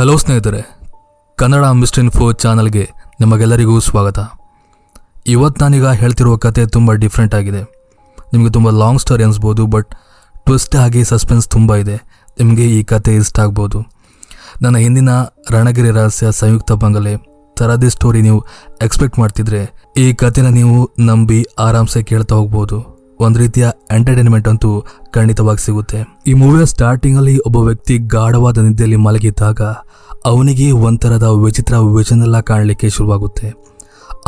Hello ಸ್ನೇಹಿತರೆ, Kannada mister info ಚಾನಲ್ಗೆ ನಿಮಗೆಲ್ಲರಿಗೂ ಸ್ವಾಗತ. ಇವತ್ತು ನಾನೀಗ ಹೇಳ್ತಿರುವ ಕತೆ ತುಂಬ ಡಿಫ್ರೆಂಟ್ ಆಗಿದೆ. ನಿಮಗೆ ತುಂಬ ಲಾಂಗ್ ಸ್ಟೋರಿ ಅನಿಸ್ಬೋದು, ಬಟ್ ಟ್ವಿಸ್ಟ್ ಆಗಿ ಸಸ್ಪೆನ್ಸ್ ತುಂಬ ಇದೆ. ನಿಮಗೆ ಈ ಕತೆ ಇಷ್ಟ ಆಗ್ಬೋದು. ನನ್ನ ಹಿಂದಿನ ರಣಗಿರಿ ರಹಸ್ಯ ಸಂಯುಕ್ತ ಬಂಗಲೆ ಥರದೇ ಸ್ಟೋರಿ ನೀವು ಎಕ್ಸ್ಪೆಕ್ಟ್ ಮಾಡ್ತಿದ್ರೆ ಈ ಕತೆನ ನೀವು ನಂಬಿ ಆರಾಮ್ಸೆ ಕೇಳ್ತಾ ಹೋಗ್ಬೋದು. ಒಂದು ರೀತಿಯ ಎಂಟರ್ಟೈನ್ಮೆಂಟ್ ಅಂತೂ ಖಂಡಿತವಾಗಿ ಸಿಗುತ್ತೆ. ಈ ಮೂವಿಯ ಸ್ಟಾರ್ಟಿಂಗಲ್ಲಿ ಒಬ್ಬ ವ್ಯಕ್ತಿ ಗಾಢವಾದ ನಿದ್ದೆಯಲ್ಲಿ ಮಲಗಿದ್ದಾಗ ಅವನಿಗೆ ಒಂಥರದ ವಿಚಿತ್ರ ವಿಷನ್ ಎಲ್ಲ ಕಾಣಲಿಕ್ಕೆ ಶುರುವಾಗುತ್ತೆ.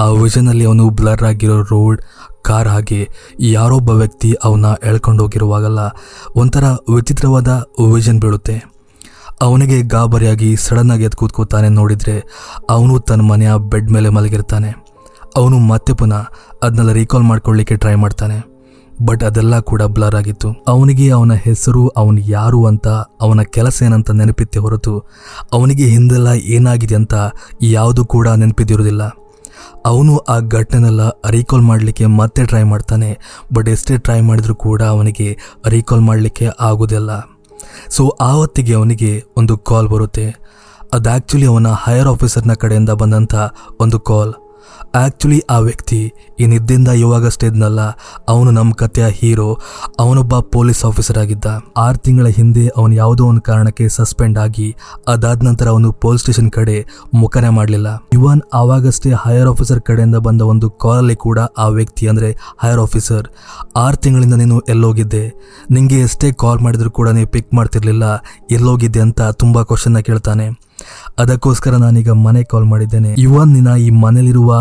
ಆ ವಿಷನಲ್ಲಿ ಅವನು ಬ್ಲರ್ ಆಗಿರೋ ರೋಡ್, ಕಾರ್ ಹಾಗೆ ಯಾರೊಬ್ಬ ವ್ಯಕ್ತಿ ಅವನ್ನ ಎಳ್ಕೊಂಡು ಹೋಗಿರುವಾಗಲ್ಲ ಒಂಥರ ವಿಚಿತ್ರವಾದ ವಿಷನ್ ಬೀಳುತ್ತೆ. ಅವನಿಗೆ ಗಾಬರಿಯಾಗಿ ಸಡನ್ ಆಗಿ ಎದ್ದು ಕೂತ್ಕೋತಾನೆ. ನೋಡಿದರೆ ಅವನು ತನ್ನ ಮನೆಯ ಬೆಡ್ ಮೇಲೆ ಮಲಗಿರ್ತಾನೆ. ಅವನು ಮತ್ತೆ ಪುನಃ ಅದನ್ನೆಲ್ಲ ರೀಕಾಲ್ ಮಾಡ್ಕೊಳ್ಳಿಕ್ಕೆ ಟ್ರೈ ಮಾಡ್ತಾನೆ, ಬಟ್ ಅದೆಲ್ಲ ಕೂಡ ಬ್ಲರ್ ಆಗಿತ್ತು. ಅವನಿಗೆ ಅವನ ಹೆಸರು, ಅವನು ಯಾರು ಅಂತ, ಅವನ ಕೆಲಸ ಏನಂತ ನೆನಪಿತ್ತೆ ಹೊರತು ಅವನಿಗೆ ಹಿಂದೆಲ್ಲ ಏನಾಗಿದೆ ಅಂತ ಯಾವುದು ಕೂಡ ನೆನಪಿದ್ದಿರೋದಿಲ್ಲ. ಅವನು ಆ ಘಟನೆಲ್ಲ ರೀಕಾಲ್ ಮಾಡಲಿಕ್ಕೆ ಮತ್ತೆ ಟ್ರೈ ಮಾಡ್ತಾನೆ, ಬಟ್ ಎಷ್ಟೇ ಟ್ರೈ ಮಾಡಿದರೂ ಕೂಡ ಅವನಿಗೆ ರೀಕಾಲ್ ಮಾಡಲಿಕ್ಕೆ ಆಗೋದಿಲ್ಲ. ಸೊ ಆವತ್ತಿಗೆ ಅವನಿಗೆ ಒಂದು ಕಾಲ್ ಬರುತ್ತೆ. ಅದು ಆ್ಯಕ್ಚುಲಿ ಅವನ ಹೈಯರ್ ಆಫೀಸರ್ನ ಕಡೆಯಿಂದ ಬಂದಂಥ ಒಂದು ಕಾಲ್. ಆ್ಯಕ್ಚುಲಿ ಆ ವ್ಯಕ್ತಿ ಈ ನಿದ್ದೆಯಿಂದ ಇವಾಗಷ್ಟೇ ಇದ್ನಲ್ಲ, ಅವನು ನಮ್ಮ ಕಥೆಯ ಹೀರೋ. ಅವನೊಬ್ಬ ಪೊಲೀಸ್ ಆಫೀಸರ್ ಆಗಿದ್ದ. 6 ತಿಂಗಳ ಹಿಂದೆ ಅವನು ಯಾವುದೋ ಒಂದು ಕಾರಣಕ್ಕೆ ಸಸ್ಪೆಂಡ್ ಆಗಿ ಅದಾದ ನಂತರ ಅವನು ಪೊಲೀಸ್ ಸ್ಟೇಷನ್ ಕಡೆ ಮುಖನೇ ಮಾಡಲಿಲ್ಲ. ಇವನ್ ಆವಾಗಷ್ಟೇ ಹೈಯರ್ ಆಫೀಸರ್ ಕಡೆಯಿಂದ ಬಂದ ಒಂದು ಕಾಲಲ್ಲಿ ಕೂಡ ಆ ವ್ಯಕ್ತಿ ಅಂದರೆ ಹೈಯರ್ ಆಫೀಸರ್ 6 ತಿಂಗಳಿಂದ ನೀನು ಎಲ್ಲೋಗಿದ್ದೆ, ನಿಂಗೆ ಎಷ್ಟೇ ಕಾಲ್ ಮಾಡಿದ್ರು ಕೂಡ ನೀವು ಪಿಕ್ ಮಾಡ್ತಿರ್ಲಿಲ್ಲ, ಎಲ್ಲೋಗಿದ್ದೆ ಅಂತ ತುಂಬ ಕ್ವಶನ್ನ ಕೇಳ್ತಾನೆ. ಅದಕ್ಕೋಸ್ಕರ ನಾನೀಗ ಮನೆ ಕಾಲ್ ಮಾಡಿದ್ದೇನೆ. ಇವನ್ ನಿನ್ನ ಈ ಮನೇಲಿರುವ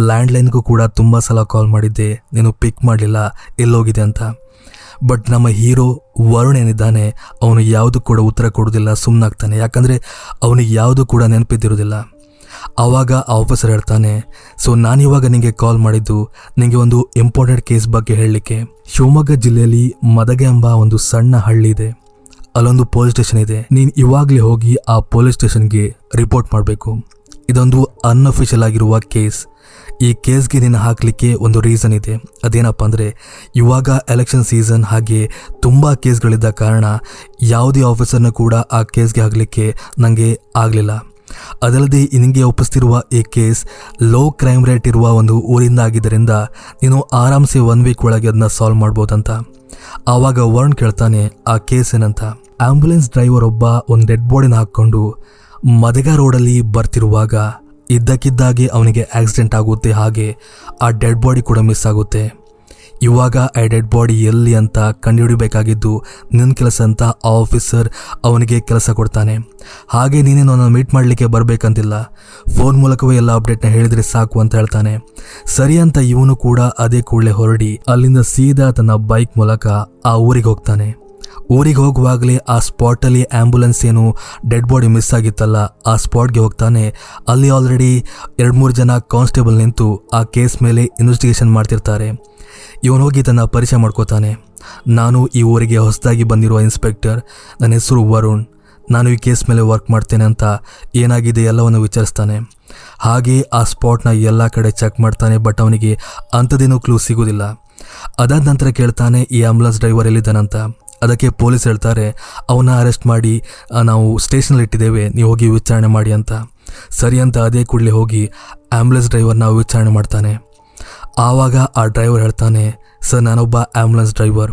ಲ್ಯಾಂಡ್ಲೈನ್ಗೂ ಕೂಡ ತುಂಬ ಸಲ ಕಾಲ್ ಮಾಡಿದ್ದೆ, ನೀನು ಪಿಕ್ ಮಾಡಲಿಲ್ಲ, ಎಲ್ಲೋಗಿದೆ ಅಂತ. ಬಟ್ ನಮ್ಮ ಹೀರೋ ವರುಣ್ ಏನಿದ್ದಾನೆ ಅವನು ಯಾವುದು ಕೂಡ ಉತ್ತರ ಕೊಡೋದಿಲ್ಲ, ಸುಮ್ಮನಾಗ್ತಾನೆ. ಯಾಕಂದರೆ ಅವನಿಗೆ ಯಾವುದು ಕೂಡ ನೆನಪಿದ್ದಿರೋದಿಲ್ಲ. ಆವಾಗ ಆ ಆಫೀಸರ್ ಹೇಳ್ತಾನೆ, ಸೊ ನಾನಿವಾಗ ನಿಮಗೆ ಕಾಲ್ ಮಾಡಿದ್ದು ನಿಮಗೆ ಒಂದು ಇಂಪಾರ್ಟೆಂಟ್ ಕೇಸ್ ಬಗ್ಗೆ ಹೇಳಲಿಕ್ಕೆ. ಶಿವಮೊಗ್ಗ ಜಿಲ್ಲೆಯಲ್ಲಿ ಮದಗೆ ಎಂಬ ಒಂದು ಸಣ್ಣ ಹಳ್ಳಿ ಇದೆ. ಅಲ್ಲೊಂದು ಪೊಲೀಸ್ ಸ್ಟೇಷನ್ ಇದೆ. ನೀನು ಇವಾಗಲೇ ಹೋಗಿ ಆ ಪೊಲೀಸ್ ಸ್ಟೇಷನ್ಗೆ ರಿಪೋರ್ಟ್ ಮಾಡಬೇಕು. ಇದೊಂದು ಅನ್ಅಫಿಷಿಯಲ್ ಆಗಿರುವ ಕೇಸ್. ಈ ಕೇಸ್ಗೆ ನೀನು ಹಾಕಲಿಕ್ಕೆ ಒಂದು ರೀಸನ್ ಇದೆ. ಅದೇನಪ್ಪ ಅಂದರೆ ಇವಾಗ ಎಲೆಕ್ಷನ್ ಸೀಸನ್, ಹಾಗೆ ತುಂಬ ಕೇಸ್ಗಳಿದ್ದ ಕಾರಣ ಯಾವುದೇ ಆಫೀಸರ್ನ ಕೂಡ ಆ ಕೇಸ್ಗೆ ಹಾಕಲಿಕ್ಕೆ ನನಗೆ ಆಗಲಿಲ್ಲ. ಅದಲ್ಲದೆ ನಿನಗೆ ಒಪ್ಪಿಸ್ತಿರುವ ಈ ಕೇಸ್ ಲೋ ಕ್ರೈಮ್ ರೇಟ್ ಇರುವ ಒಂದು ಊರಿಂದ ಆಗಿದ್ದರಿಂದ ನೀನು ಆರಾಮ್ಸೆ 1 ವೀಕ್ ಒಳಗೆ ಅದನ್ನ ಸಾಲ್ವ್ ಮಾಡ್ಬೋದಂತ. ಆವಾಗ ವರುಣ್ ಕೇಳ್ತಾನೆ, ಆ ಕೇಸ್ ಏನಂತ. ಆಂಬ್ಯುಲೆನ್ಸ್ ಡ್ರೈವರ್ ಒಬ್ಬ ಒಂದು ಡೆಡ್ ಬಾಡಿನ ಹಾಕ್ಕೊಂಡು ಮದಗ ರೋಡಲ್ಲಿ ಬರ್ತಿರುವಾಗ ಇದ್ದಕ್ಕಿದ್ದಾಗೆ ಅವನಿಗೆ ಆಕ್ಸಿಡೆಂಟ್ ಆಗುತ್ತೆ, ಹಾಗೆ ಆ ಡೆಡ್ ಬಾಡಿ ಕೂಡ ಮಿಸ್ ಆಗುತ್ತೆ. ಇವಾಗ ಆ ಡೆಡ್ ಬಾಡಿ ಎಲ್ಲಿ ಅಂತ ಕಂಡುಹಿಡಿಬೇಕಾಗಿದ್ದು ನಿನ್ನ ಕೆಲಸ ಅಂತ ಆ ಆಫೀಸರ್ ಅವನಿಗೆ ಕೆಲಸ ಕೊಡ್ತಾನೆ. ಹಾಗೆ ನೀನೇನು ಅವನನ್ನು ಮೀಟ್ ಮಾಡಲಿಕ್ಕೆ ಬರಬೇಕಂತಿಲ್ಲ, ಫೋನ್ ಮೂಲಕವೇ ಎಲ್ಲ ಅಪ್ಡೇಟ್ನ ಹೇಳಿದರೆ ಸಾಕು ಅಂತ ಹೇಳ್ತಾನೆ. ಸರಿ ಅಂತ ಇವನು ಕೂಡ ಅದೇ ಕೂಡಲೇ ಹೊರಡಿ ಅಲ್ಲಿಂದ ಸೀದಾ ತನ್ನ ಬೈಕ್ ಮೂಲಕ ಆ ಊರಿಗೆ ಹೋಗ್ತಾನೆ. ಊರಿಗೆ ಹೋಗುವಾಗಲೇ ಆ ಸ್ಪಾಟಲ್ಲಿ ಆ್ಯಂಬುಲೆನ್ಸ್ ಏನು ಡೆಡ್ ಬಾಡಿ ಮಿಸ್ ಆಗಿತ್ತಲ್ಲ ಆ ಸ್ಪಾಟ್ಗೆ ಹೋಗ್ತಾನೆ. ಅಲ್ಲಿ ಆಲ್ರೆಡಿ 2-3 ಜನ ಕಾನ್ಸ್ಟೇಬಲ್ ನಿಂತು ಆ ಕೇಸ್ ಮೇಲೆ ಇನ್ವೆಸ್ಟಿಗೇಷನ್ ಮಾಡ್ತಿರ್ತಾರೆ. ಇವನು ಹೋಗಿ ತನ್ನ ಪರಿಚಯ ಮಾಡ್ಕೋತಾನೆ. ನಾನು ಈ ಊರಿಗೆ ಹೊಸದಾಗಿ ಬಂದಿರುವ ಇನ್ಸ್ಪೆಕ್ಟರ್, ನನ್ನ ಹೆಸರು ವರುಣ್, ನಾನು ಈ ಕೇಸ್ ಮೇಲೆ ವರ್ಕ್ ಮಾಡ್ತೇನೆ ಅಂತ ಏನಾಗಿದೆ ಎಲ್ಲವನ್ನು ವಿಚಾರಿಸ್ತಾನೆ. ಹಾಗೆ ಆ ಸ್ಪಾಟ್ನ ಎಲ್ಲ ಕಡೆ ಚೆಕ್ ಮಾಡ್ತಾನೆ, ಬಟ್ ಅವನಿಗೆ ಅಂಥದ್ದೇನೂ ಕ್ಲೂ ಸಿಗೋದಿಲ್ಲ. ಅದಾದ ನಂತರ ಕೇಳ್ತಾನೆ, ಈ ಆಂಬುಲೆನ್ಸ್ ಡ್ರೈವರ್ ಎಲ್ಲಿದ್ದಾನಂತ. ಅದಕ್ಕೆ ಪೊಲೀಸ್ ಹೇಳ್ತಾರೆ, ಅವನ್ನ ಅರೆಸ್ಟ್ ಮಾಡಿ ನಾವು ಸ್ಟೇಷನಲ್ಲಿ ಇಟ್ಟಿದ್ದೇವೆ, ನೀವು ಹೋಗಿ ವಿಚಾರಣೆ ಮಾಡಿ ಅಂತ. ಸರಿ ಅಂತ ಅದೇ ಕೂಡಲೇ ಹೋಗಿ ಆಂಬುಲೆನ್ಸ್ ಡ್ರೈವರ್ನ ವಿಚಾರಣೆ ಮಾಡ್ತಾನೆ. ಆವಾಗ ಆ ಡ್ರೈವರ್ ಹೇಳ್ತಾನೆ, ಸರ್ ನಾನೊಬ್ಬ ಆಂಬುಲೆನ್ಸ್ ಡ್ರೈವರ್,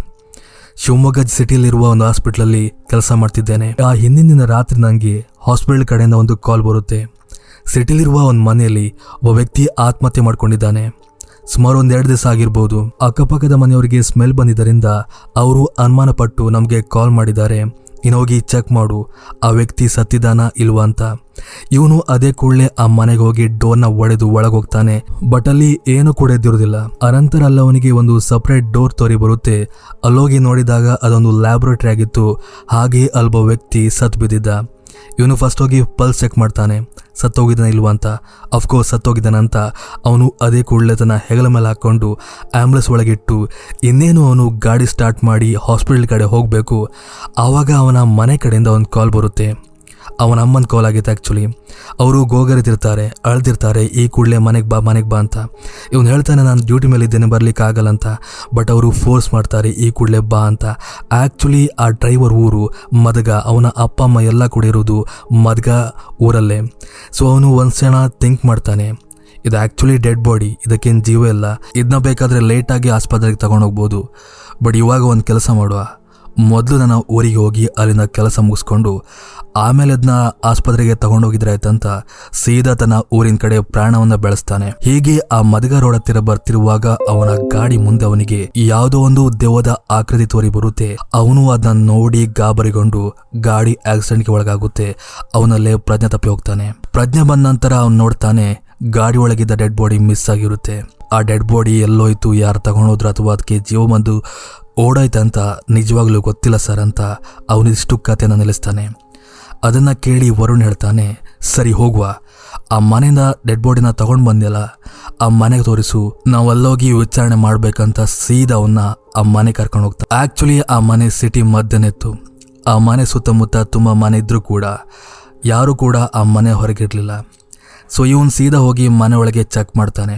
ಶಿವಮೊಗ್ಗ ಸಿಟಿಯಲ್ಲಿರುವ ಒಂದು ಹಾಸ್ಪಿಟ್ಲಲ್ಲಿ ಕೆಲಸ ಮಾಡ್ತಿದ್ದೇನೆ. ಆ ಹಿಂದಿನ ರಾತ್ರಿ ನನಗೆ ಹಾಸ್ಪಿಟಲ್ ಕಡೆಯಿಂದ ಒಂದು ಕಾಲ್ ಬರುತ್ತೆ. ಸಿಟಿಲಿರುವ ಒಂದು ಮನೆಯಲ್ಲಿ ಒಬ್ಬ ವ್ಯಕ್ತಿ ಆತ್ಮಹತ್ಯೆ ಮಾಡ್ಕೊಂಡಿದ್ದಾನೆ. ಸುಮಾರು 1-2 ದಿವಸ ಆಗಿರ್ಬೋದು. ಅಕ್ಕಪಕ್ಕದ ಮನೆಯವರಿಗೆ ಸ್ಮೆಲ್ ಬಂದಿದ್ದರಿಂದ ಅವರು ಅನುಮಾನ ಪಟ್ಟು ನಮಗೆ ಕಾಲ್ ಮಾಡಿದ್ದಾರೆ, ನೀನು ಹೋಗಿ ಚೆಕ್ ಮಾಡು ಆ ವ್ಯಕ್ತಿ ಸತ್ತಿದಾನ ಇಲ್ವಾ ಅಂತ. ಇವನು ಅದೇ ಕೂಡಲೇ ಆ ಮನೆಗೆ ಹೋಗಿ ಡೋರ್ನ ಒಡೆದು ಒಳಗೋಗ್ತಾನೆ, ಬಟ್ ಅಲ್ಲಿ ಏನು ಕೂಡ ಇದ್ದಿರೋದಿಲ್ಲ. ಅನಂತರ ಅಲ್ಲವನಿಗೆ ಒಂದು ಸಪ್ರೇಟ್ ಡೋರ್ ತೋರಿ ಬರುತ್ತೆ. ಅಲ್ಲೋಗಿ ನೋಡಿದಾಗ ಅದೊಂದು ಲ್ಯಾಬ್ರೇಟರಿ ಆಗಿತ್ತು. ಹಾಗೆ ಅಲ್ಲೊಬ್ಬ ವ್ಯಕ್ತಿ ಸತ್ತು ಬಿದ್ದಿದ್ದ. ಇವನು ಫಸ್ಟ್ ಹೋಗಿ ಪಲ್ಸ್ ಚೆಕ್ ಮಾಡ್ತಾನೆ, ಸತ್ತೋಗಿದ್ದಾನೆ ಇಲ್ವಾ ಅಂತ. ಅಫ್ಕೋರ್ಸ್ ಸತ್ತೋಗಿದ್ದಾನಂತ ಅವನು ಅದೇ ಕೂಡಲೇ ತನ್ನ ಹೆಗಲ ಮೇಲೆ ಹಾಕ್ಕೊಂಡು ಆ್ಯಂಬುಲೆನ್ಸ್ ಒಳಗಿಟ್ಟು ಇನ್ನೇನು ಅವನು ಗಾಡಿ ಸ್ಟಾರ್ಟ್ ಮಾಡಿ ಹಾಸ್ಪಿಟಲ್ ಕಡೆ ಹೋಗಬೇಕು. ಆವಾಗ ಅವನ ಮನೆ ಕಡೆಯಿಂದ ಒಂದು ಕಾಲ್ ಬರುತ್ತೆ. ಅವನ ಅಮ್ಮನ ಕಾಲ್ ಆಗಿತ್ತು ಆ್ಯಕ್ಚುಲಿ. ಅವರು ಗೋಗರಿತಿರ್ತಾರೆ, ಅಳ್ದಿರ್ತಾರೆ, ಈ ಕೂಡಲೇ ಮನೆಗೆ ಬಾ ಅಂತ. ಇವನು ಹೇಳ್ತಾನೆ ನಾನು ಡ್ಯೂಟಿ ಮೇಲೆ ಇದ್ದೇನೆ, ಬರ್ಲಿಕ್ಕೆ ಆಗಲ್ಲ ಅಂತ. ಬಟ್ ಅವರು ಫೋರ್ಸ್ ಮಾಡ್ತಾರೆ, ಈ ಕೂಡಲೇ ಬಾ ಅಂತ. ಆ್ಯಕ್ಚುಲಿ ಆ ಡ್ರೈವರ್ ಊರು ಮದಗ, ಅವನ ಅಪ್ಪ ಅಮ್ಮ ಎಲ್ಲ ಕೂಡ ಇರೋದು ಮದಗ ಊರಲ್ಲೇ. ಸೊ ಅವನು ಒಂದ್ಸಣ ಥಿಂಕ್ ಮಾಡ್ತಾನೆ, ಇದು ಆ್ಯಕ್ಚುಲಿ ಡೆಡ್ ಬಾಡಿ, ಇದಕ್ಕೇನು ಜೀವ ಇಲ್ಲ, ಇದನ್ನ ಬೇಕಾದರೆ ಲೇಟಾಗಿ ಆಸ್ಪತ್ರೆಗೆ ತಗೊಂಡೋಗ್ಬೋದು. ಬಟ್ ಇವಾಗ ಒಂದು ಕೆಲಸ ಮಾಡುವ, ಮೊದಲು ನಾನು ಊರಿಗೆ ಹೋಗಿ ಅಲ್ಲಿಂದ ಕೆಲಸ ಮುಗಿಸ್ಕೊಂಡು ಆಮೇಲೆ ಅದನ್ನ ಆಸ್ಪತ್ರೆಗೆ ತಗೊಂಡೋಗಿದ್ರೆ ಆಯ್ತಂತ ಸೀದಾ ತನ್ನ ಊರಿನ ಕಡೆ ಪ್ರಾಣವನ್ನು ಬೆಳೆಸ್ತಾನೆ. ಹೀಗೆ ಆ ಮದಗ ರೋಡ್ ಹತ್ತಿರ ಬರ್ತಿರುವಾಗ ಅವನ ಗಾಡಿ ಮುಂದೆ ಅವನಿಗೆ ಯಾವುದೋ ಒಂದು ದೆವ್ವದ ಆಕೃತಿ ತೋರಿ ಬರುತ್ತೆ. ಅವನು ಅದನ್ನ ನೋಡಿ ಗಾಬರಿಗೊಂಡು ಗಾಡಿ ಆಕ್ಸಿಡೆಂಟ್ಗೆ ಒಳಗಾಗುತ್ತೆ. ಅವನಲ್ಲೇ ಪ್ರಜ್ಞೆ ತಪ್ಪಿ ಹೋಗ್ತಾನೆ. ಪ್ರಜ್ಞೆ ಬಂದ ನಂತರ ಅವನು ನೋಡ್ತಾನೆ ಗಾಡಿ ಒಳಗಿದ್ದ ಡೆಡ್ ಬಾಡಿ ಮಿಸ್ ಆಗಿರುತ್ತೆ. ಆ ಡೆಡ್ ಬಾಡಿ ಎಲ್ಲೋಯ್ತು, ಯಾರು ತಗೊಂಡೋದ್ರು ಅಥವಾ ಅದಕ್ಕೆ ಜೀವ ಬಂದು ಓಡಾಯ್ತಂತ ನಿಜವಾಗ್ಲೂ ಗೊತ್ತಿಲ್ಲ ಸರ್ ಅಂತ ಅವನಿಷ್ಟು ಕಥೆನ ನಿಲ್ಲಿಸ್ತಾನೆ. ಅದನ್ನು ಕೇಳಿ ವರುಣ್ ಹೇಳ್ತಾನೆ, ಸರಿ ಹೋಗುವ, ಆ ಮನೆಯಿಂದ ಡೆಡ್ ಬಾಡಿನ ತಗೊಂಡು ಬಂದಿಲ್ಲ, ಆ ಮನೆಗೆ ತೋರಿಸು, ನಾವು ಅಲ್ಲೋಗಿ ವಿಚಾರಣೆ ಮಾಡ್ಬೇಕಂತ ಸೀದಾ ಅವನ್ನ ಆ ಮನೆ ಕರ್ಕೊಂಡು ಹೋಗ್ತಾನೆ. ಆ್ಯಕ್ಚುಲಿ ಆ ಮನೆ ಸಿಟಿ ಮಧ್ಯನಿತ್ತು. ಆ ಮನೆ ಸುತ್ತಮುತ್ತ ತುಂಬ ಮನೆ ಇದ್ರೂ ಕೂಡ ಯಾರೂ ಕೂಡ ಆ ಮನೆ ಹೊರಗಿರಲಿಲ್ಲ. ಸೊ ಇವನು ಸೀದಾ ಹೋಗಿ ಮನೆ ಒಳಗೆ ಚೆಕ್ ಮಾಡ್ತಾನೆ.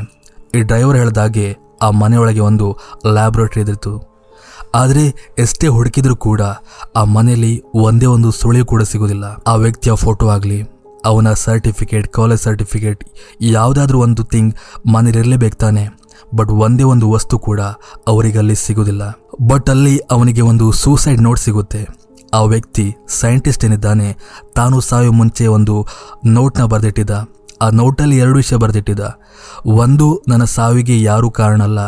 ಈ ಡ್ರೈವರ್ ಹೇಳ್ದಾಗೆ ಆ ಮನೆಯೊಳಗೆ ಒಂದು ಲ್ಯಾಬ್ರೇಟರಿ ಇದ್ದಿತ್ತು. ಆದರೆ ಎಷ್ಟೇ ಹುಡುಕಿದ್ರೂ ಕೂಡ ಆ ಮನೆಯಲ್ಲಿ ಒಂದೇ ಒಂದು ಸುಳಿವು ಕೂಡ ಸಿಗೋದಿಲ್ಲ. ಆ ವ್ಯಕ್ತಿಯ ಫೋಟೋ ಆಗಲಿ, ಅವನ ಸರ್ಟಿಫಿಕೇಟ್, ಕಾಲೇಜ್ ಸರ್ಟಿಫಿಕೇಟ್, ಯಾವುದಾದ್ರೂ ಒಂದು ಥಿಂಗ್ ಮನೇಲಿರಲೇಬೇಕು ತಾನೆ. ಬಟ್ ಒಂದೇ ಒಂದು ವಸ್ತು ಕೂಡ ಅವರಿಗಲ್ಲಿ ಸಿಗೋದಿಲ್ಲ. ಬಟ್ ಅಲ್ಲಿ ಅವನಿಗೆ ಒಂದು ಸೂಸೈಡ್ ನೋಟ್ ಸಿಗುತ್ತೆ. ಆ ವ್ಯಕ್ತಿ ಸೈಂಟಿಸ್ಟ್ ಏನಿದ್ದಾನೆ, ತಾನು ಸಾಯೋ ಮುಂಚೆ ಒಂದು ನೋಟ್ನ ಬರೆದಿಟ್ಟಿದ್ದ. ಆ ನೋಟಲ್ಲಿ 2 ವಿಷಯ ಬರೆದಿಟ್ಟಿದ್ದ. ಒಂದು, ನನ್ನ ಸಾವಿಗೆ ಯಾರೂ ಕಾರಣ ಅಲ್ಲ,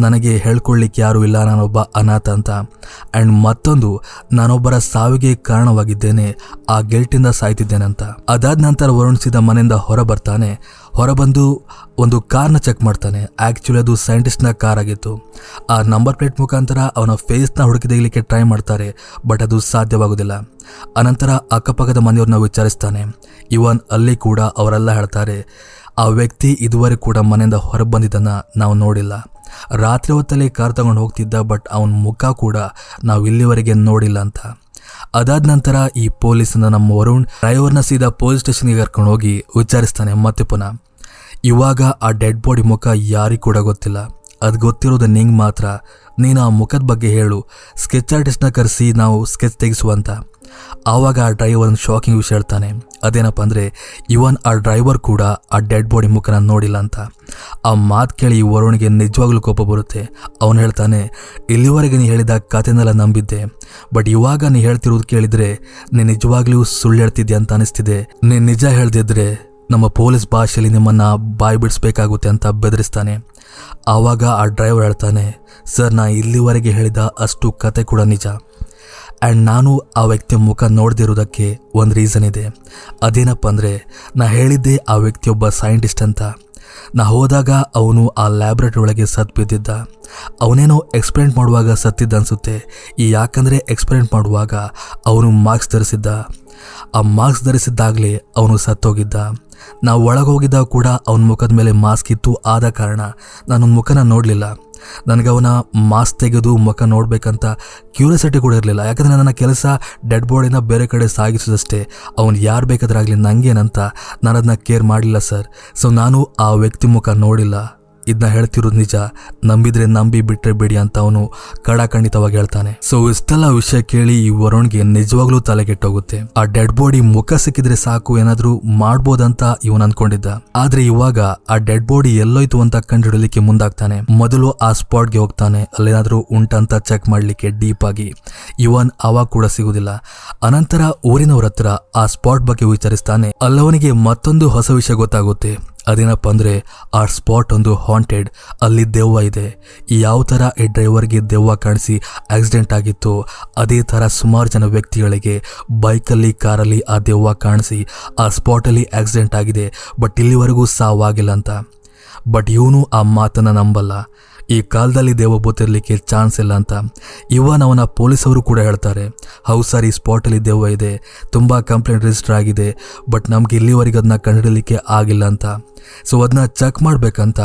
ನನಗೆ ಹೇಳ್ಕೊಳ್ಳಿಕ್ಕೆ ಯಾರೂ ಇಲ್ಲ, ನಾನೊಬ್ಬ ಅನಾಥ ಅಂತ. ಆ್ಯಂಡ್ ಮತ್ತೊಂದು, ನಾನೊಬ್ಬರ ಸಾವಿಗೆ ಕಾರಣವಾಗಿದ್ದೇನೆ, ಆ ಗಿಲ್ಟಿಂದ ಸಾಯ್ತಿದ್ದೇನೆ ಅಂತ. ಅದಾದ ನಂತರ ವರುಣ್ ಸೀದಾ ಮನೆಯಿಂದ ಹೊರಬರ್ತಾನೆ. ಹೊರಬಂದು ಒಂದು ಕಾರ್ನ ಚೆಕ್ ಮಾಡ್ತಾನೆ. ಆ್ಯಕ್ಚುಲಿ ಅದು ಸೈಂಟಿಸ್ಟ್ನ ಕಾರ್ ಆಗಿತ್ತು. ಆ ನಂಬರ್ ಪ್ಲೇಟ್ ಮುಖಾಂತರ ಅವನ ಫೇಸ್ನ ಹುಡುಕಿದೆಯಲಿಕ್ಕೆ ಟ್ರೈ ಮಾಡ್ತಾರೆ, ಬಟ್ ಅದು ಸಾಧ್ಯವಾಗೋದಿಲ್ಲ. ಅನಂತರ ಅಕ್ಕಪಕ್ಕದ ಮನೆಯವ್ರನ್ನ ವಿಚಾರಿಸ್ತಾನೆ. ಇವನ್ ಅಲ್ಲಿ ಕೂಡ ಅವರೆಲ್ಲ ಹೇಳ್ತಾರೆ, ಆ ವ್ಯಕ್ತಿ ಇದುವರೆಗೂ ಕೂಡ ಮನೆಯಿಂದ ಹೊರಗೆ ಬಂದಿದ್ದನ್ನು ನಾವು ನೋಡಿಲ್ಲ. ರಾತ್ರಿ ಹೊತ್ತಲ್ಲಿ ಕಾರ್ ತಗೊಂಡು ಹೋಗ್ತಿದ್ದ, ಬಟ್ ಅವನ ಮುಖ ಕೂಡ ನಾವು ಇಲ್ಲಿವರೆಗೆ ನೋಡಿಲ್ಲ ಅಂತ. ಅದಾದ ನಂತರ ಈ ಪೊಲೀಸನ್ನ ನಮ್ಮ ವರುಣ್ ಡ್ರೈವರ್ನ ಸೀದಾ ಪೊಲೀಸ್ ಸ್ಟೇಷನ್ಗೆ ಕರ್ಕೊಂಡು ಹೋಗಿ ವಿಚಾರಿಸ್ತಾನೆ ಮತ್ತೆ ಪುನಃ. ಇವಾಗ ಆ ಡೆಡ್ ಬಾಡಿ ಮುಖ ಯಾರಿಗೂ ಕೂಡ ಗೊತ್ತಿಲ್ಲ, ಅದು ಗೊತ್ತಿರೋದು ನಿಂಗೆ ಮಾತ್ರ. ನೀನು ಆ ಮುಖದ ಬಗ್ಗೆ ಹೇಳು, ಸ್ಕೆಚ್ ಆರ್ಟಿಸ್ಟ್ನ ಕರೆಸಿ ನಾವು ಸ್ಕೆಚ್ ತೆಗೆಸುವಂತ. ಆವಾಗ ಆ ಡ್ರೈವರ್ ಒಂದು ಶಾಕಿಂಗ್ ವಿಷಯ ಹೇಳ್ತಾನೆ. ಅದೇನಪ್ಪ ಅಂದರೆ, ಇವನ್ ಆ ಡ್ರೈವರ್ ಕೂಡ ಆ ಡೆಡ್ ಬಾಡಿ ಮುಖನ ನೋಡಿಲ್ಲ ಅಂತ. ಆ ಮಾತು ಕೇಳಿ ವರುಣ್ಗೆ ನಿಜವಾಗ್ಲೂ ಕೋಪ ಬರುತ್ತೆ. ಅವನು ಹೇಳ್ತಾನೆ, ಇಲ್ಲಿವರೆಗೆ ನೀ ಹೇಳಿದ ಕಥೆನೆಲ್ಲ ನಂಬಿದ್ದೆ, ಬಟ್ ಇವಾಗ ನೀ ಹೇಳ್ತಿರೋದು ಕೇಳಿದರೆ ನೀನು ನಿಜವಾಗ್ಲೂ ಸುಳ್ಳು ಹೇಳ್ತಿದ್ದೆ ಅಂತ ಅನಿಸ್ತಿದೆ. ನೀನು ನಿಜ ಹೇಳ್ದಿದ್ರೆ ನಮ್ಮ ಪೊಲೀಸ್ ಭಾಷೆಯಲ್ಲಿ ನಿಮ್ಮನ್ನ ಬಾಯಿ ಬಿಡಿಸ್ಬೇಕಾಗುತ್ತೆ ಅಂತ ಬೆದರಿಸ್ತಾನೆ. ಆವಾಗ ಆ ಡ್ರೈವರ್ ಹೇಳ್ತಾನೆ, ಸರ್, ನಾ ಇಲ್ಲಿವರೆಗೆ ಹೇಳಿದ ಅಷ್ಟು ಕತೆ ಕೂಡ ನಿಜ. ಆ್ಯಂಡ್ ನಾನು ಆ ವ್ಯಕ್ತಿಯ ಮುಖ ನೋಡದಿರೋದಕ್ಕೆ ಒಂದು ರೀಸನ್ ಇದೆ. ಅದೇನಪ್ಪ ಅಂದರೆ, ನಾ ಹೇಳಿದ್ದೆ ಆ ವ್ಯಕ್ತಿಯೊಬ್ಬ ಸೈಂಟಿಸ್ಟ್ ಅಂತ. ನಾ ಹೋದಾಗ ಅವನು ಆ ಲ್ಯಾಬ್ರೇಟರಿ ಒಳಗೆ ಸತ್ತು ಬಿದ್ದಿದ್ದ. ಅವನೇನೋ ಎಕ್ಸ್ಪೆರಿಮೆಂಟ್ ಮಾಡುವಾಗ ಸತ್ತಿದ್ದ ಅನಿಸುತ್ತೆ. ಯಾಕಂದರೆ ಎಕ್ಸ್ಪೆರಿಮೆಂಟ್ ಮಾಡುವಾಗ ಅವನು ಮಾಸ್ಕ್ ಧರಿಸಿದ್ದ. ಆ ಮಾಸ್ಕ್ ಧರಿಸಿದ್ದಾಗಲೇ ಅವನು ಸತ್ತೋಗಿದ್ದ. ನಾವು ಒಳಗೆ ಹೋಗಿದ್ದಾಗ ಕೂಡ ಅವನ ಮುಖದ ಮೇಲೆ ಮಾಸ್ಕ್ ಇತ್ತು. ಆದ ಕಾರಣ ನಾನು ಮುಖನ ನೋಡಲಿಲ್ಲ. ನನಗೆ ಅವನ ಮಾಸ್ಕ್ ತೆಗೆದು ಮುಖ ನೋಡಬೇಕಂತ ಕ್ಯೂರಿಯಾಸಿಟಿ ಕೂಡ ಇರಲಿಲ್ಲ. ಯಾಕಂದರೆ ನನ್ನ ಕೆಲಸ ಡೆಡ್ ಬಾಡಿನ ಬೇರೆ ಕಡೆ ಸಾಗಿಸೋದಷ್ಟೇ. ಅವನು ಯಾರು ಬೇಕಾದ್ರಾಗಲಿ ನನಗೇನಂತ ನಾನು ಅದನ್ನ ಕೇರ್ ಮಾಡಲಿಲ್ಲ ಸರ್. ಸೊ ನಾನು ಆ ವ್ಯಕ್ತಿ ಮುಖ ನೋಡಿಲ್ಲ. ಇದನ್ನ ಹೇಳ್ತಿರೋದು ನಿಜ, ನಂಬಿದ್ರೆ ನಂಬಿ, ಬಿಟ್ರೆ ಬಿಡಿ ಅಂತ ಅವನು ಖಂಡಿತವಾಗಿ ಹೇಳ್ತಾನೆ. ಸೊ ಇಷ್ಟೆಲ್ಲ ವಿಷಯ ಕೇಳಿ ಈ ವರುಣ್ಗೆ ನಿಜವಾಗ್ಲೂ ತಲೆಗೆಟ್ಟೋಗುತ್ತೆ. ಆ ಡೆಡ್ ಬಾಡಿ ಮುಖ ಸಿಕ್ಕಿದ್ರೆ ಸಾಕು, ಏನಾದ್ರೂ ಮಾಡ್ಬೋದಂತ ಇವನ್ ಅನ್ಕೊಂಡಿದ್ದ. ಆದ್ರೆ ಇವಾಗ ಆ ಡೆಡ್ ಬಾಡಿ ಎಲ್ಲೋಯ್ತು ಅಂತ ಕಂಡುಹಿಡಲಿಕ್ಕೆ ಮುಂದಾಗ್ತಾನೆ. ಮೊದಲು ಆ ಸ್ಪಾಟ್ಗೆ ಹೋಗ್ತಾನೆ, ಅಲ್ಲೇನಾದ್ರೂ ಉಂಟಂತ ಚೆಕ್ ಮಾಡ್ಲಿಕ್ಕೆ ಡೀಪ್ ಆಗಿ. ಇವನ್ ಅವಾಗ ಕೂಡ ಸಿಗುದಿಲ್ಲ. ಅನಂತರ ಊರಿನವ್ರ ಹತ್ರ ಆ ಸ್ಪಾಟ್ ಬಗ್ಗೆ ವಿಚಾರಿಸ್ತಾನೆ. ಅಲ್ಲವನಿಗೆ ಮತ್ತೊಂದು ಹೊಸ ವಿಷಯ ಗೊತ್ತಾಗುತ್ತೆ. ಅದೇನಪ್ಪ ಅಂದರೆ, ಆ ಸ್ಪಾಟ್ ಒಂದು ಹಾಂಟೆಡ್, ಅಲ್ಲಿ ದೆವ್ವ ಇದೆ. ಯಾವ ಥರ ಈ ಡ್ರೈವರ್ಗೆ ದೆವ್ವ ಕಾಣಿಸಿ ಆಕ್ಸಿಡೆಂಟ್ ಆಗಿತ್ತು, ಅದೇ ಥರ ಸುಮಾರು ಜನ ವ್ಯಕ್ತಿಗಳಿಗೆ ಬೈಕಲ್ಲಿ, ಕಾರಲ್ಲಿ ಆ ದೆವ್ವ ಕಾಣಿಸಿ ಆ ಸ್ಪಾಟಲ್ಲಿ ಆಕ್ಸಿಡೆಂಟ್ ಆಗಿದೆ. ಬಟ್ ಇಲ್ಲಿವರೆಗೂ ಸಾವಾಗಿಲ್ಲ ಅಂತ. ಬಟ್ ಇವನು ಆ ಮಾತನ್ನು ನಂಬಲ್ಲ. ಈ ಕಾಲದಲ್ಲಿ ದೆವ್ವ ಇರಲಿಕ್ಕೆ ಚಾನ್ಸ್ ಇಲ್ಲ ಅಂತ. ಇವನ್ ಅವನ ಪೊಲೀಸವರು ಕೂಡ ಹೇಳ್ತಾರೆ, ಹೌದು ಸರ್, ಈ ಸ್ಪಾಟಲ್ಲಿ ದೆವ್ವ ಇದೆ, ತುಂಬ ಕಂಪ್ಲೇಂಟ್ ರಿಜಿಸ್ಟರ್ ಆಗಿದೆ, ಬಟ್ ನಮ್ಗೆ ಇಲ್ಲಿವರೆಗೆ ಅದನ್ನ ಕಂಡುಹಿಡಲಿಕ್ಕೆ ಆಗಿಲ್ಲ ಅಂತ. ಸೊ ಅದನ್ನ ಚೆಕ್ ಮಾಡಬೇಕಂತ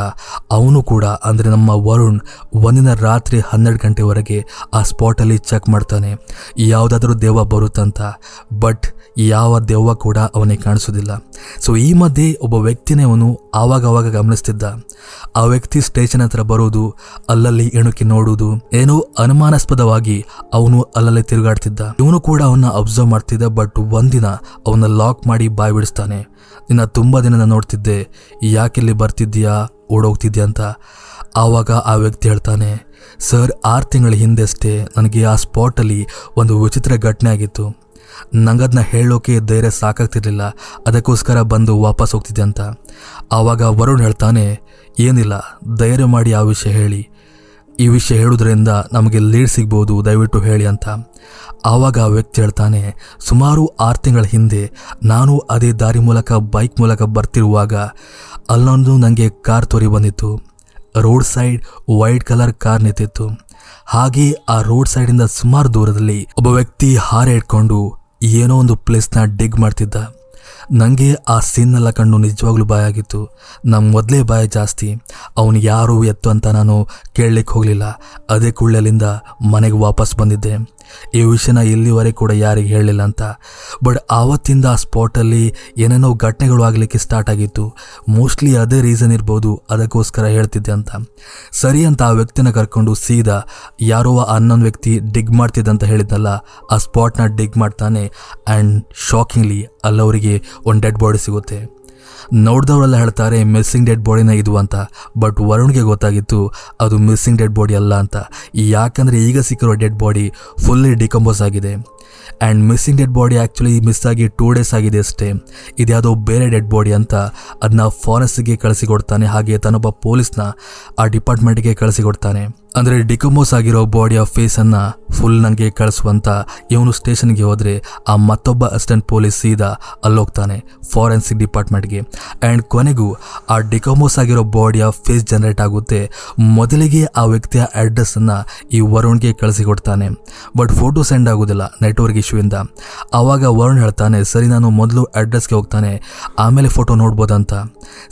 ಅವನು ಕೂಡ, ಅಂದರೆ ನಮ್ಮ ವರುಣ್, ಒಂದಿನ ರಾತ್ರಿ 12 ಗಂಟೆವರೆಗೆ ಆ ಸ್ಪಾಟಲ್ಲಿ ಚೆಕ್ ಮಾಡ್ತಾನೆ ಯಾವುದಾದ್ರೂ ದೆವ್ವ ಬರುತ್ತಂತ. ಬಟ್ ಯಾವ ದೆವ್ವ ಕೂಡ ಅವನಿಗೆ ಕಾಣಿಸೋದಿಲ್ಲ. ಸೊ ಈ ಮಧ್ಯೆ ಒಬ್ಬ ವ್ಯಕ್ತಿನೇ ಅವನು ಆವಾಗ ಗಮನಿಸ್ತಿದ್ದ. ಆ ವ್ಯಕ್ತಿ ಸ್ಟೇಷನ್ ಹತ್ರ ಬರೋದು, ಅಲ್ಲಲ್ಲಿ ಎಣುಕಿ ನೋಡುವುದು, ಏನೋ ಅನುಮಾನಾಸ್ಪದವಾಗಿ ಅವನು ಅಲ್ಲಲ್ಲಿ ತಿರುಗಾಡ್ತಿದ್ದ. ಇವನು ಕೂಡ ಅವನ್ನ ಅಬ್ಸರ್ವ್ ಮಾಡ್ತಿದ್ದ. ಬಟ್ ಒಂದಿನ ಅವನ್ನ ಲಾಕ್ ಮಾಡಿ ಬಾಯ್ ಬಿಡಿಸ್ತಾನೆ. ನಿನ್ನ ತುಂಬ ದಿನ ನೋಡ್ತಿದ್ದೆ, ಯಾಕಿಲ್ಲಿ ಬರ್ತಿದ್ದೀಯಾ, ಓಡೋಗ್ತಿದ್ಯಾ ಅಂತ. ಆವಾಗ ಆ ವ್ಯಕ್ತಿ ಹೇಳ್ತಾನೆ, ಸರ್, 6 ತಿಂಗಳ ಹಿಂದೆಷ್ಟೇ ನನಗೆ ಆ ಸ್ಪಾಟಲ್ಲಿ ಒಂದು ವಿಚಿತ್ರ ಘಟನೆ ಆಗಿತ್ತು. ನಂಗದನ್ನ ಹೇಳೋಕೆ ಧೈರ್ಯ ಸಾಕಾಗ್ತಿರ್ಲಿಲ್ಲ, ಅದಕ್ಕೋಸ್ಕರ ಬಂದು ವಾಪಸ್ ಹೋಗ್ತಿದ್ದೆ ಅಂತ. ಆವಾಗ ವರುಣ್ ಹೇಳ್ತಾನೆ, ಏನಿಲ್ಲ, ಧೈರ್ಯ ಮಾಡಿ ಆ ವಿಷಯ ಹೇಳಿ, ಈ ವಿಷಯ ಹೇಳೋದ್ರಿಂದ ನಮಗೆ ಲೀಡ್ ಸಿಗ್ಬೋದು, ದಯವಿಟ್ಟು ಹೇಳಿ ಅಂತ. ಆವಾಗ ಆ ವ್ಯಕ್ತಿ ಹೇಳ್ತಾನೆ, ಸುಮಾರು 6 ತಿಂಗಳ ಹಿಂದೆ ನಾನು ಅದೇ ದಾರಿ ಮೂಲಕ ಬೈಕ್ ಮೂಲಕ ಬರ್ತಿರುವಾಗ ಅಲ್ಲೊಂದು ನನಗೆ ಕಾರ್ ತೋರಿ ಬಂದಿತ್ತು. Road side white colour car ನಿಂತಿತ್ತು. ಹಾಗೆ ಆ ರೋಡ್ ಸೈಡಿಂದ ಸುಮಾರು ದೂರದಲ್ಲಿ ಒಬ್ಬ ವ್ಯಕ್ತಿ ಹಾರೆ ಇಟ್ಕೊಂಡು ಏನೋ ಒಂದು ಪ್ಲೇಸ್ನ ಡಿಗ್ ಮಾಡ್ತಿದ್ದ. ನನಗೆ ಆ ಸೀನ್ನೆಲ್ಲ ಕಂಡು ನಿಜವಾಗ್ಲೂ ಭಯ ಆಗಿತ್ತು. ನಮ್ಮ ಮೊದಲೇ ಭಯ ಜಾಸ್ತಿ. ಅವನು ಯಾರು ಎತ್ತು ಅಂತ ನಾನು ಕೇಳಲಿಕ್ಕೆ ಹೋಗಲಿಲ್ಲ. ಅದೇ ಕುಳ್ಳಲಿಂದ ಮನೆಗೆ ವಾಪಸ್ ಬಂದಿದ್ದೆ. ಈ ವಿಷಯನ ಇಲ್ಲಿವರೆಗೆ ಕೂಡ ಯಾರಿಗೆ ಹೇಳಲಿಲ್ಲ ಅಂತ. ಬಟ್ ಆವತ್ತಿಂದ ಆ ಸ್ಪಾಟಲ್ಲಿ ಏನೇನೋ ಘಟನೆಗಳು ಆಗಲಿಕ್ಕೆ ಸ್ಟಾರ್ಟ್ ಆಗಿತ್ತು. ಮೋಸ್ಟ್ಲಿ ಅದೇ ರೀಸನ್ ಇರ್ಬೋದು, ಅದಕ್ಕೋಸ್ಕರ ಹೇಳ್ತಿದ್ದೆ ಅಂತ. ಸರಿ ಅಂತ ಆ ವ್ಯಕ್ತಿನ ಕರ್ಕೊಂಡು ಸೀದಾ ಯಾರೋ ಅನ್ನೊಂದು ವ್ಯಕ್ತಿ ಡಿಗ್ ಮಾಡ್ತಿದ್ದಂತ ಹೇಳಿದ್ನಲ್ಲ, ಆ ಸ್ಪಾಟ್ನ ಡಿಗ್ ಮಾಡ್ತಾನೆ. ಆ್ಯಂಡ್ ಶಾಕಿಂಗ್ಲಿ ಅಲ್ಲವರಿಗೆ ಒಂದು ಡೆಡ್ ಬಾಡಿ ಸಿಗುತ್ತೆ. ನೋಡಿದವರೆಲ್ಲ ಹೇಳ್ತಾರೆ ಮಿಸ್ಸಿಂಗ್ ಡೆಡ್ ಬಾಡಿನ ಇದು ಅಂತ. ಬಟ್ ವರುಣ್ಗೆ ಗೊತ್ತಾಗಿತ್ತು ಅದು ಮಿಸ್ಸಿಂಗ್ ಡೆಡ್ ಬಾಡಿ ಅಲ್ಲ ಅಂತ. ಯಾಕಂದರೆ ಈಗ ಸಿಕ್ಕಿರೋ ಡೆಡ್ ಬಾಡಿ ಫುಲ್ಲಿ ಡಿಕಂಪೋಸ್ ಆಗಿದೆ. And missing dead body actually miss ಆಗಿ 2 ಡೇಸ್ ಆಗಿದೆ ಅಷ್ಟೇ. ಇದ್ಯಾವುದೋ ಬೇರೆ ಡೆಡ್ ಬಾಡಿ ಅಂತ ಅದನ್ನ ಫಾರೆಸ್ಟ್ಗೆ ಕಳಿಸಿಕೊಡ್ತಾನೆ. ಹಾಗೆ ತನ್ನೊಬ್ಬ ಪೊಲೀಸ್ನ ಆ ಡಿಪಾರ್ಟ್ಮೆಂಟ್ಗೆ ಕಳಿಸಿಕೊಡ್ತಾನೆ. ಅಂದರೆ ಡಿಕಂಪೋಸ್ ಆಗಿರೋ ಬಾಡಿಯ ಫೇಸನ್ನು ಫುಲ್ ನನಗೆ ಕಳಿಸುವಂತ ಇವನು ಸ್ಟೇಷನ್ಗೆ ಹೋದರೆ ಆ ಮತ್ತೊಬ್ಬ ಅಸಿಸ್ಟೆಂಟ್ ಪೊಲೀಸ್ ಸೀದಾ ಅಲ್ಲೋಗ್ತಾನೆ ಫಾರೆನ್ಸಿಕ್ ಡಿಪಾರ್ಟ್ಮೆಂಟ್ಗೆ. ಆ್ಯಂಡ್ ಕೊನೆಗೂ ಆ ಡಿಕಂಪೋಸ್ ಆಗಿರೋ ಬಾಡಿಯ ಫೇಸ್ ಜನರೇಟ್ ಆಗುತ್ತೆ. ಮೊದಲಿಗೆ ಆ ವ್ಯಕ್ತಿಯ ಅಡ್ರೆಸ್ಸನ್ನು ಈ ವರುಣ್ಗೆ ಕಳಿಸಿಕೊಡ್ತಾನೆ. ಬಟ್ ಫೋಟೋ ಸೆಂಡ್ ಆಗೋದಿಲ್ಲ ನೆಟ್ವರ್ಕ್ ಇಶ್ಯೂಯಿಂದ. ಆವಾಗ ವರುಣ್ ಹೇಳ್ತಾನೆ, ಸರಿ ನಾನು ಮೊದಲು ಅಡ್ರೆಸ್ಗೆ ಹೋಗ್ತಾನೆ, ಆಮೇಲೆ ಫೋಟೋ ನೋಡ್ಬೋದಂತ.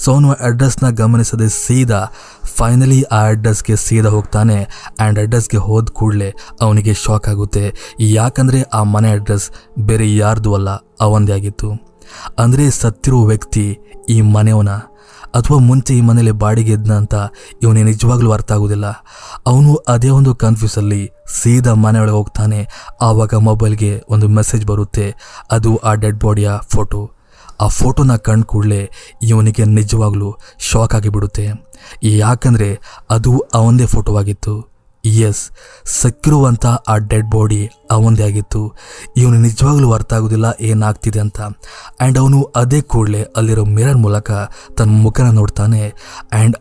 ಸೊ ಅವನು ಅಡ್ರೆಸ್ನ ಗಮನಿಸದೆ ಸೀದಾ ಫೈನಲಿ ಆ ಅಡ್ರೆಸ್ಗೆ ಸೀದಾ ಹೋಗ್ತಾನೆ. ಆ್ಯಂಡ್ ಅಡ್ರೆಸ್ಗೆ ಹೋದ ಕೂಡಲೇ ಅವನಿಗೆ ಶಾಕ್ ಆಗುತ್ತೆ. ಯಾಕಂದರೆ ಆ ಮನೆ ಅಡ್ರೆಸ್ ಬೇರೆ ಯಾರ್ದು ಅಲ್ಲ, ಅವಂದೇ ಆಗಿತ್ತು. ಅಂದರೆ ಸತ್ತಿರೋ ವ್ಯಕ್ತಿ ಈ ಮನೆಯವನ ಅಥವಾ ಮುಂಚೆ ಈ ಮನೇಲಿ ಬಾಡಿಗೆ ಇದ್ನ ಅಂತ ಇವನಿಗೆ ನಿಜವಾಗ್ಲೂ ಅರ್ಥ ಆಗೋದಿಲ್ಲ. ಅವನು ಅದೇ ಒಂದು ಕನ್ಫ್ಯೂಸಲ್ಲಿ ಸೀದಾ ಮನೆಯೊಳಗೆ ಹೋಗ್ತಾನೆ. ಆವಾಗ ಮೊಬೈಲ್ಗೆ ಒಂದು ಮೆಸೇಜ್ ಬರುತ್ತೆ. ಅದು ಆ ಡೆಡ್ ಬಾಡಿಯ ಫೋಟೋ. ಆ ಫೋಟೋನ ಕಂಡು ಕೂಡಲೇ ಇವನಿಗೆ ನಿಜವಾಗ್ಲೂ ಶಾಕ್ ಆಗಿಬಿಡುತ್ತೆ. ಯಾಕಂದರೆ ಅದು ಅವಂದೇ ಫೋಟೋ ಆಗಿತ್ತು. ಎಸ್, ಸಕ್ಕಿರುವಂಥ ಆ ಡೆಡ್ ಬಾಡಿ ಅವಂದೇ ಆಗಿತ್ತು. ಇವನು ನಿಜವಾಗ್ಲೂ ಅರ್ಥ ಆಗೋದಿಲ್ಲ ಏನಾಗ್ತಿದೆ ಅಂತ. ಆ್ಯಂಡ್ ಅವನು ಅದೇ ಕೂಡಲೇ ಅಲ್ಲಿರೋ ಮಿರರ್ ಮೂಲಕ ತನ್ನ ಮುಖನ ನೋಡ್ತಾನೆ. ಆ್ಯಂಡ್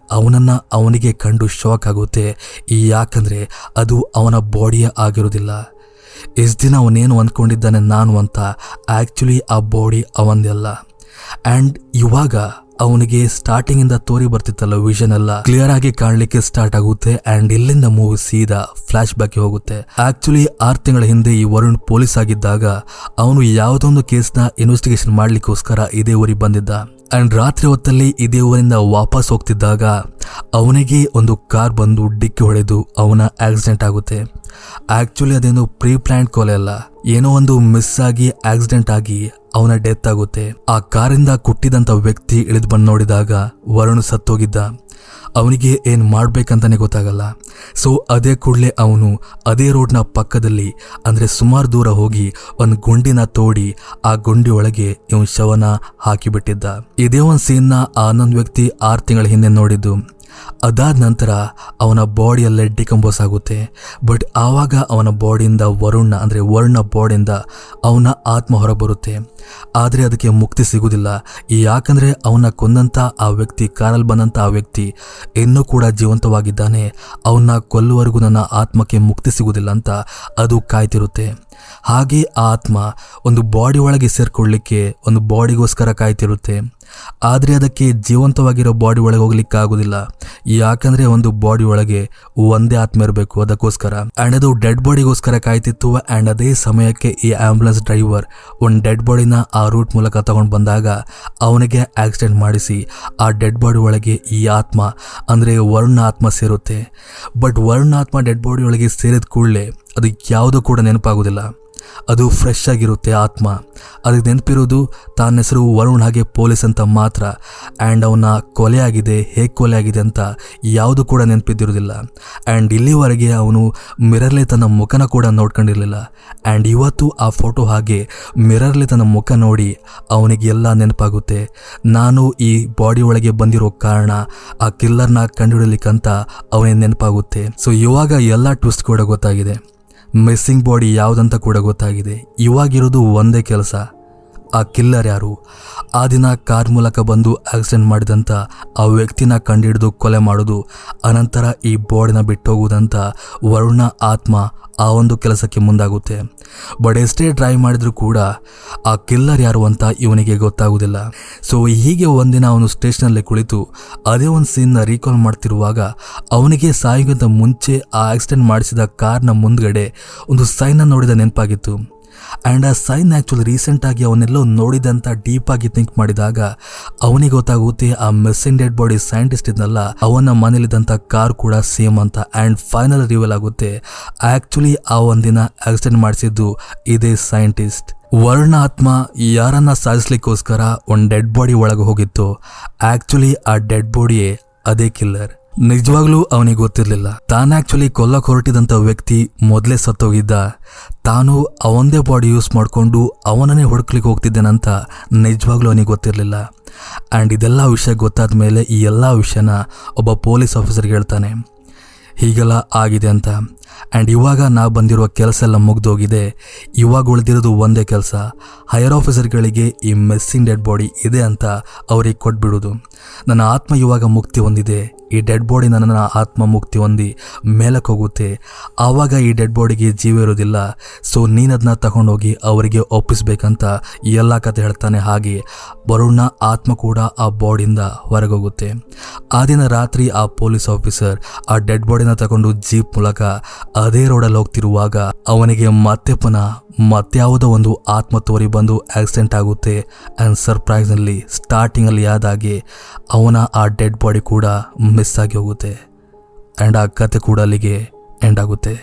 ಅವನಿಗೆ ಕಂಡು ಶಾಕ್ ಆಗುತ್ತೆ. ಯಾಕಂದರೆ ಅದು ಅವನ ಬಾಡಿಯೇ ಆಗಿರೋದಿಲ್ಲ. ಇಷ್ಟು ದಿನ ಅವನೇನು ಅಂದ್ಕೊಂಡಿದ್ದಾನೆ ನಾನು ಅಂತ, ಆ್ಯಕ್ಚುಲಿ ಆ ಬಾಡಿ ಅವಂದೇ ಅಲ್ಲ. ಆ್ಯಂಡ್ ಇವಾಗ ಅವನಿಗೆ ಸ್ಟಾರ್ಟಿಂಗಿಂದ ತೋರಿ ಬರ್ತಿತ್ತಲ್ಲ ವಿಷನ್ ಎಲ್ಲ ಕ್ಲಿಯರ್ ಆಗಿ ಕಾಣಲಿಕ್ಕೆ ಸ್ಟಾರ್ಟ್ ಆಗುತ್ತೆ. ಆ್ಯಂಡ್ ಇಲ್ಲಿಂದ ಮೂವಿ ಸೀದಾ ಫ್ಲಾಶ್ ಬ್ಯಾಕ್ಗೆ ಹೋಗುತ್ತೆ. ಆ್ಯಕ್ಚುಲಿ 6 ತಿಂಗಳ ಹಿಂದೆ ಈ ವರುಣ್ ಪೊಲೀಸ್ ಆಗಿದ್ದಾಗ ಅವನು ಯಾವುದೊಂದು ಕೇಸ್ನ ಇನ್ವೆಸ್ಟಿಗೇಷನ್ ಮಾಡಲಿಕ್ಕೋಸ್ಕರ ಇದೇ ಊರಿಗೆ ಬಂದಿದ್ದ. ಆ್ಯಂಡ್ ರಾತ್ರಿ ಹೊತ್ತಲ್ಲಿ ಇದೇ ಊರಿಂದ ವಾಪಸ್ ಹೋಗ್ತಿದ್ದಾಗ ಅವನಿಗೆ ಒಂದು ಕಾರ್ ಬಂದು ಡಿಕ್ಕಿ ಹೊಡೆದು ಅವನ ಆಕ್ಸಿಡೆಂಟ್ ಆಗುತ್ತೆ. ಆ್ಯಕ್ಚುಲಿ ಅದೇನು ಪ್ರೀ ಪ್ಲಾನ್ಡ್ ಕೊಲೆ ಅಲ್ಲ, ಏನೋ ಒಂದು ಮಿಸ್ ಆಗಿ ಆಕ್ಸಿಡೆಂಟ್ ಆಗಿ ಅವನ ಡೆತ್ ಆಗುತ್ತೆ. ಆ ಕಾರಿಂದ ಕುಟ್ಟಿದಂಥ ವ್ಯಕ್ತಿ ಇಳಿದು ಬಂದು ನೋಡಿದಾಗ ವರುಣ್ ಸತ್ತೋಗಿದ್ದ. ಅವನಿಗೆ ಏನು ಮಾಡ್ಬೇಕಂತಾನೆ ಗೊತ್ತಾಗಲ್ಲ. ಸೊ ಅದೇ ಕೂಡಲೇ ಅವನು ಅದೇ ರೋಡ್ನ ಪಕ್ಕದಲ್ಲಿ ಅಂದರೆ ಸುಮಾರು ದೂರ ಹೋಗಿ ಒಂದು ಗುಂಡಿನ ತೋಡಿ ಆ ಗುಂಡಿ ಒಳಗೆ ಇವನ್ ಶವನ ಹಾಕಿಬಿಟ್ಟಿದ್ದ. ಇದೇ ಒಂದು ಸೀನ್ನ ಆ ಇನ್ನೊಂದು ವ್ಯಕ್ತಿ 6 ತಿಂಗಳ ಹಿಂದೆ ನೋಡಿದ್ದು. ಅದಾದ ನಂತರ ಅವನ ಬಾಡಿಯಲ್ಲೇ ಡಿಕಂಪೋಸ್ ಆಗುತ್ತೆ. ಬಟ್ ಆವಾಗ ಅವನ ಬಾಡಿಯಿಂದ ವರುಣ್ನ ಬಾಡಿಯಿಂದ ಅವನ ಆತ್ಮ ಹೊರಬರುತ್ತೆ. ಆದರೆ ಅದಕ್ಕೆ ಮುಕ್ತಿ ಸಿಗುವುದಿಲ್ಲ. ಯಾಕಂದರೆ ಅವನ ಕೊಂದಂಥ ಆ ವ್ಯಕ್ತಿ, ಕಾರಲ್ಲಿ ಬಂದಂಥ ಆ ವ್ಯಕ್ತಿ ಇನ್ನೂ ಕೂಡ ಜೀವಂತವಾಗಿದ್ದಾನೆ. ಅವನ್ನ ಕೊಲ್ಲುವರೆಗೂ ನನ್ನ ಆತ್ಮಕ್ಕೆ ಮುಕ್ತಿ ಸಿಗುವುದಿಲ್ಲ ಅಂತ ಅದು ಕಾಯ್ತಿರುತ್ತೆ. ಹಾಗೆ ಆ ಆತ್ಮ ಒಂದು ಬಾಡಿ ಒಳಗೆ ಸೇರ್ಕೊಳ್ಳಿಕ್ಕೆ ಒಂದು ಬಾಡಿಗೋಸ್ಕರ ಕಾಯ್ತಿರುತ್ತೆ. ಆದರೆ ಅದಕ್ಕೆ ಜೀವಂತವಾಗಿರೋ ಬಾಡಿ ಒಳಗೆ ಹೋಗ್ಲಿಕ್ಕೆ ಆಗೋದಿಲ್ಲ. ಯಾಕಂದರೆ ಒಂದು ಬಾಡಿ ಒಳಗೆ ಒಂದೇ ಆತ್ಮ ಇರಬೇಕು, ಅದಕ್ಕೋಸ್ಕರ. ಆ್ಯಂಡ್ ಅದು ಡೆಡ್ ಬಾಡಿಗೋಸ್ಕರ ಕಾಯ್ತಿತ್ತು. ಆ್ಯಂಡ್ ಅದೇ ಸಮಯಕ್ಕೆ ಈ ಆಂಬ್ಯುಲೆನ್ಸ್ ಡ್ರೈವರ್ ಒಂದು ಡೆಡ್ ಬಾಡಿನ ಆ ರೂಟ್ ಮೂಲಕ ತಗೊಂಡು ಬಂದಾಗ ಅವನಿಗೆ ಆಕ್ಸಿಡೆಂಟ್ ಮಾಡಿಸಿ ಆ ಡೆಡ್ ಬಾಡಿ ಒಳಗೆ ಈ ಆತ್ಮ ಅಂದರೆ ವರುಣ ಆತ್ಮ ಸೇರುತ್ತೆ. ಬಟ್ ವರುಣ ಆತ್ಮ ಡೆಡ್ ಬಾಡಿ ಒಳಗೆ ಸೇರಿದ ಕೂಡಲೇ ಅದು ಯಾವುದೂ ಕೂಡ ನೆನಪಾಗೋದಿಲ್ಲ. ಅದು ಫ್ರೆಶ್ ಆಗಿರುತ್ತೆ ಆತ್ಮ. ಅದಕ್ಕೆ ನೆನಪಿರೋದು ತನ್ನ ಹೆಸರು ವರುಣ್ ಹಾಗೆ ಪೊಲೀಸ್ ಅಂತ ಮಾತ್ರ. ಆ್ಯಂಡ್ ಅವನ ಕೊಲೆ ಆಗಿದೆ, ಹೇಗೆ ಕೊಲೆ ಆಗಿದೆ ಅಂತ ಯಾವುದು ಕೂಡ ನೆನಪಿದ್ದಿರೋದಿಲ್ಲ. ಆ್ಯಂಡ್ ಇಲ್ಲಿವರೆಗೆ ಅವನು ಮಿರರ್ಲಿ ತನ್ನ ಮುಖನ ಕೂಡ ನೋಡ್ಕೊಂಡಿರಲಿಲ್ಲ. ಆ್ಯಂಡ್ ಇವತ್ತು ಆ ಫೋಟೋ ಹಾಗೆ ಮಿರರ್ಲಿ ತನ್ನ ಮುಖ ನೋಡಿ ಅವನಿಗೆ ಎಲ್ಲ ನೆನಪಾಗುತ್ತೆ. ನಾನು ಈ ಬಾಡಿ ಒಳಗೆ ಬಂದಿರೋ ಕಾರಣ ಆ ಕಿಲ್ಲರ್ನ ಕಂಡುಹಿಡಲಿಕ್ಕಂತ ಅವನಿಗೆ ನೆನಪಾಗುತ್ತೆ. ಸೊ ಇವಾಗ ಎಲ್ಲ ಟ್ವಿಸ್ಟ್ ಕೂಡ ಗೊತ್ತಾಗಿದೆ. ಮಿಸ್ಸಿಂಗ್ ಬಾಡಿ ಯಾವುದಂತ ಕೂಡ ಗೊತ್ತಾಗಿದೆ. ಇವಾಗಿರೋದು ಒಂದೇ ಕೆಲಸ, ಆ ಕಿಲ್ಲರ್ ಯಾರು, ಆ ದಿನ ಕಾರ್ ಮೂಲಕ ಬಂದು ಆಕ್ಸಿಡೆಂಟ್ ಮಾಡಿದಂಥ ಆ ವ್ಯಕ್ತಿನ ಕಂಡುಹಿಡಿದು ಕೊಲೆ ಮಾಡೋದು, ಅನಂತರ ಈ ಬಾಡಿನ ಬಿಟ್ಟು ಹೋಗುವುದಂತ ವರುಣ ಆತ್ಮ ಆ ಒಂದು ಕೆಲಸಕ್ಕೆ ಮುಂದಾಗುತ್ತೆ. ಬಟ್ ಎಷ್ಟೇ ಟ್ರೈ ಮಾಡಿದ್ರೂ ಕೂಡ ಆ ಕಿಲ್ಲರ್ ಯಾರು ಅಂತ ಇವನಿಗೆ ಗೊತ್ತಾಗೋದಿಲ್ಲ. ಸೊ ಹೀಗೆ ಒಂದಿನ ಅವನು ಸ್ಟೇಷನಲ್ಲಿ ಕುಳಿತು ಅದೇ ಒಂದು ಸೀನ್ನ ರೀಕಾಲ್ ಮಾಡ್ತಿರುವಾಗ ಅವನಿಗೆ ಸಾಯೋಕ್ಕಿಂತ ಮುಂಚೆ ಆ ಆಕ್ಸಿಡೆಂಟ್ ಮಾಡಿಸಿದ ಕಾರ್ನ ಮುಂದ್ಗಡೆ ಒಂದು ಸೈನ್ನ ನೋಡಿದ ನೆನಪಾಗಿತ್ತು. ಆ್ಯಂಡ್ ಆ ಸೈನ್ ಆ್ಯಕ್ಚುಲಿ ರೀಸೆಂಟಾಗಿ ಅವನ್ನೆಲ್ಲೋ ನೋಡಿದಂತ ಡೀಪಾಗಿ ಥಿಂಕ್ ಮಾಡಿದಾಗ ಅವನಿಗೆ ಗೊತ್ತಾಗುತ್ತೆ ಆ ಮಿಸ್ಸಿಂಗ್ ಡೆಡ್ ಬಾಡಿ ಸೈಂಟಿಸ್ಟ್ ಇದ್ನಲ್ಲ, ಅವನ ಮನೇಲಿದ್ದಂಥ ಕಾರ್ ಕೂಡ ಸೇಮ್ ಅಂತ. ಆ್ಯಂಡ್ ಫೈನಲ್ ರಿವೀಲ್ ಆಗುತ್ತೆ ಆ್ಯಕ್ಚುಲಿ ಆ ಒಂದಿನ ಆಕ್ಸಿಡೆಂಟ್ ಮಾಡಿಸಿದ್ದು ಇದೇ ಸೈಂಟಿಸ್ಟ್. ವರುಣ ಆತ್ಮ ಯಾರನ್ನ ಸಾಯಿಸ್ಲಿಕ್ಕೋಸ್ಕರ ಒಂದು ಡೆಡ್ ಬಾಡಿ ಒಳಗೆ ಹೋಗಿತ್ತು, ಆ್ಯಕ್ಚುಲಿ ಆ ಡೆಡ್ ಬಾಡಿಯೇ ಅದೇ ಕಿಲ್ಲರ್. ನಿಜವಾಗ್ಲೂ ಅವನಿಗೆ ಗೊತ್ತಿರಲಿಲ್ಲ ತಾನು ಆ್ಯಕ್ಚುಲಿ ಕೊಲ್ಲಕ್ಕೆ ಹೊರಟಿದಂಥ ವ್ಯಕ್ತಿ ಮೊದಲೇ ಸತ್ತೋಗಿದ್ದ. ತಾನು ಅವಂದೇ ಬಾಡಿ ಯೂಸ್ ಮಾಡಿಕೊಂಡು ಅವನನ್ನೇ ಹುಡುಕ್ಲಿಕ್ಕೆ ಹೋಗ್ತಿದ್ದೇನಂತ ನಿಜವಾಗ್ಲೂ ಅವನಿಗೆ ಗೊತ್ತಿರಲಿಲ್ಲ. ಆ್ಯಂಡ್ ಇದೆಲ್ಲ ವಿಷಯ ಗೊತ್ತಾದ ಮೇಲೆ ಈ ಎಲ್ಲ ವಿಷಯನ ಒಬ್ಬ ಪೊಲೀಸ್ ಆಫೀಸರ್ಗೆ ಹೇಳ್ತಾನೆ, ಹೀಗೆಲ್ಲ ಆಗಿದೆ ಅಂತ. ಆ್ಯಂಡ್ ಇವಾಗ ನಾವು ಬಂದಿರುವ ಕೆಲಸ ಎಲ್ಲ ಮುಗ್ದೋಗಿದೆ. ಇವಾಗ ಉಳಿದಿರೋದು ಒಂದೇ ಕೆಲಸ, ಹೈಯರ್ ಆಫೀಸರ್ಗಳಿಗೆ ಈ ಮಿಸ್ಸಿಂಗ್ ಡೆಡ್ ಬಾಡಿ ಇದೆ ಅಂತ ಅವ್ರಿಗೆ ಕೊಟ್ಬಿಡೋದು. ನನ್ನ ಆತ್ಮ ಇವಾಗ ಮುಕ್ತಿ ಹೊಂದಿದೆ, ಈ ಡೆಡ್ ಬಾಡಿ ನನ್ನ ಆತ್ಮ ಮುಕ್ತಿ ಹೊಂದಿ ಮೇಲಕ್ಕೆ ಹೋಗುತ್ತೆ. ಆವಾಗ ಈ ಡೆಡ್ ಬಾಡಿಗೆ ಜೀವ ಇರೋದಿಲ್ಲ. ಸೊ ನೀನದನ್ನ ತಗೊಂಡೋಗಿ ಅವರಿಗೆ ಒಪ್ಪಿಸ್ಬೇಕಂತ ಎಲ್ಲ ಕತೆ ಹೇಳ್ತಾನೆ. ಹಾಗೆ ವರುಣ ಆತ್ಮ ಕೂಡ ಆ ಬಾಡಿಯಿಂದ ಹೊರಗೋಗುತ್ತೆ. ಆ ದಿನ ರಾತ್ರಿ ಆ ಪೊಲೀಸ್ ಆಫೀಸರ್ ಆ ಡೆಡ್ ಬಾಡಿನ ತಗೊಂಡು ಜೀಪ್ ಮೂಲಕ ಅದೇ ರೋಡಲ್ಲಿ ಹೋಗ್ತಿರುವಾಗ ಅವನಿಗೆ ಮತ್ತೆ ಪುನಃ ಮತ್ಯಾವುದೋ ಒಂದು ಆತ್ಮ ತೋರಿ ಬಂದು ಆಕ್ಸಿಡೆಂಟ್ ಆಗುತ್ತೆ. ಆ್ಯಂಡ್ ಸರ್ಪ್ರೈಸ್ನಲ್ಲಿ ಸ್ಟಾರ್ಟಿಂಗಲ್ಲಿ ಆದಾಗೆ ಅವನ ಆ ಡೆಡ್ ಬಾಡಿ ಕೂಡ ಮಿಸ್ ಆಗಿ ಹೋಗುತ್ತೆ. ಆ್ಯಂಡ್ ಆ ಕತೆ ಕೂಡ ಅಲ್ಲಿಗೆ ಎಂಡ್ ಆಗುತ್ತೆ.